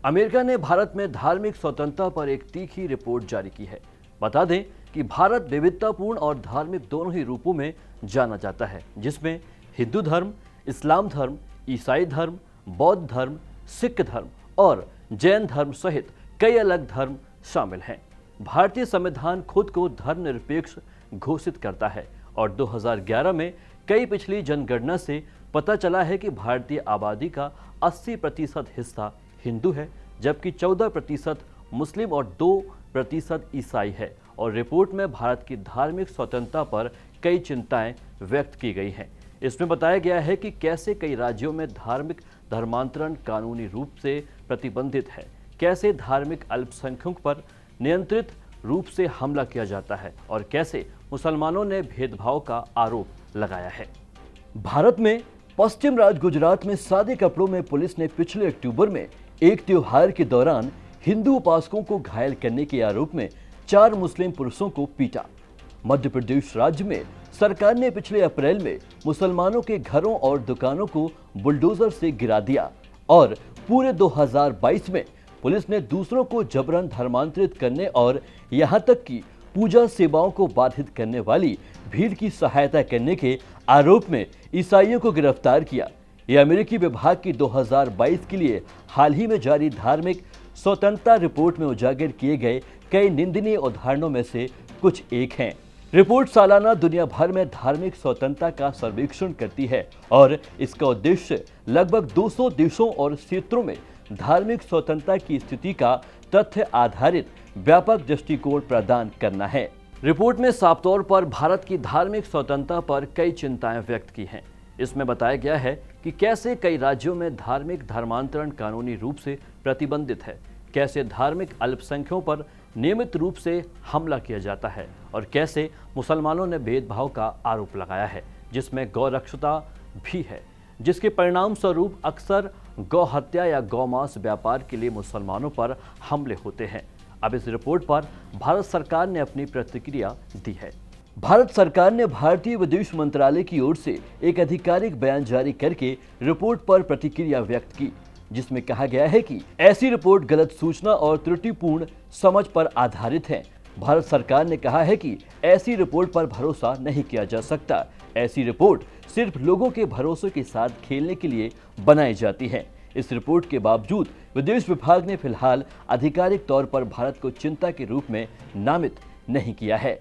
America ने भारत में धार्मिक स्वतंत्रता पर एक तीखी रिपोर्ट जारी की है। बता दें कि भारत विविधतापूर्ण और धार्मिक दोनों ही रूपों में जाना जाता है, जिसमें हिंदू धर्म, इस्लाम धर्म, ईसाई धर्म, बौद्ध धर्म, सिख धर्म और जैन धर्म सहित कई अलग धर्म शामिल हैं। भारतीय संविधान खुद को धर्मनिरपेक्ष घोषित करता है और 2011 में कई पिछली जनगणना से पता चला है कि भारतीय आबादी का 80% हिस्सा हिंदू है, जबकि 14% मुस्लिम और 2% ईसाई है। और रिपोर्ट में भारत की धार्मिक स्वतंत्रता पर कई चिंताएं व्यक्त की गई हैं। इसमें बताया गया है कि कैसे कई राज्यों में धार्मिक धर्मांतरण कानूनी रूप से प्रतिबंधित है, कैसे धार्मिक अल्पसंख्यकों पर नियंत्रित रूप से हमला किया जाता है और कैसे मुसलमानों ने भेदभाव का आरोप लगाया है। भारत में पश्चिम राज्य गुजरात में सादे कपड़ों में पुलिस ने पिछले अक्टूबर में एक त्योहार के दौरान हिंदू उपासकों को घायल करने के आरोप में 4 मुस्लिम पुरुषों को पीटा। मध्य प्रदेश राज्य में सरकार ने पिछले अप्रैल में मुसलमानों के घरों और दुकानों को बुलडोजर से गिरा दिया और पूरे 2022 में पुलिस ने दूसरों को जबरन धर्मांतरित करने और यहां तक कि पूजा सेवाओं को बाधित करने वाली भीड़ की सहायता करने के आरोप में ईसाइयों को गिरफ्तार किया। यह अमेरिकी विभाग की 2022 के लिए हाल ही में जारी धार्मिक स्वतंत्रता रिपोर्ट में उजागर किए गए कई निंदनीय उदाहरणों में से कुछ एक हैं। रिपोर्ट सालाना दुनिया भर में धार्मिक स्वतंत्रता का सर्वेक्षण करती है और इसका उद्देश्य लगभग 200 देशों और क्षेत्रों में धार्मिक स्वतंत्रता की स्थिति का तथ्य आधारित व्यापक दृष्टिकोण प्रदान करना है। रिपोर्ट में साफ तौर पर भारत की धार्मिक स्वतंत्रता पर कई चिंताएं व्यक्त की हैं। इसमें बताया गया है कि कैसे कई राज्यों में धार्मिक धर्मांतरण कानूनी रूप से प्रतिबंधित है, कैसे धार्मिक अल्पसंख्यकों पर नियमित रूप से हमला किया जाता है और कैसे मुसलमानों ने भेदभाव का आरोप लगाया है, जिसमें गौरक्षता भी है, जिसके परिणाम स्वरूप अक्सर गौ हत्या या गौमांस व्यापार के लिए मुसलमानों पर हमले होते हैं। अब इस रिपोर्ट पर भारत सरकार ने अपनी प्रतिक्रिया दी है। भारत सरकार ने भारतीय विदेश मंत्रालय की ओर से एक आधिकारिक बयान जारी करके रिपोर्ट पर प्रतिक्रिया व्यक्त की, जिसमें कहा गया है कि ऐसी रिपोर्ट गलत सूचना और त्रुटिपूर्ण समझ पर आधारित है। भारत सरकार ने कहा है कि ऐसी रिपोर्ट पर भरोसा नहीं किया जा सकता। ऐसी रिपोर्ट सिर्फ लोगों के भरोसे के साथ खेलने के लिए बनाई जाती है। इस रिपोर्ट के बावजूद विदेश विभाग ने फिलहाल आधिकारिक तौर पर भारत को चिंता के रूप में नामित नहीं किया है।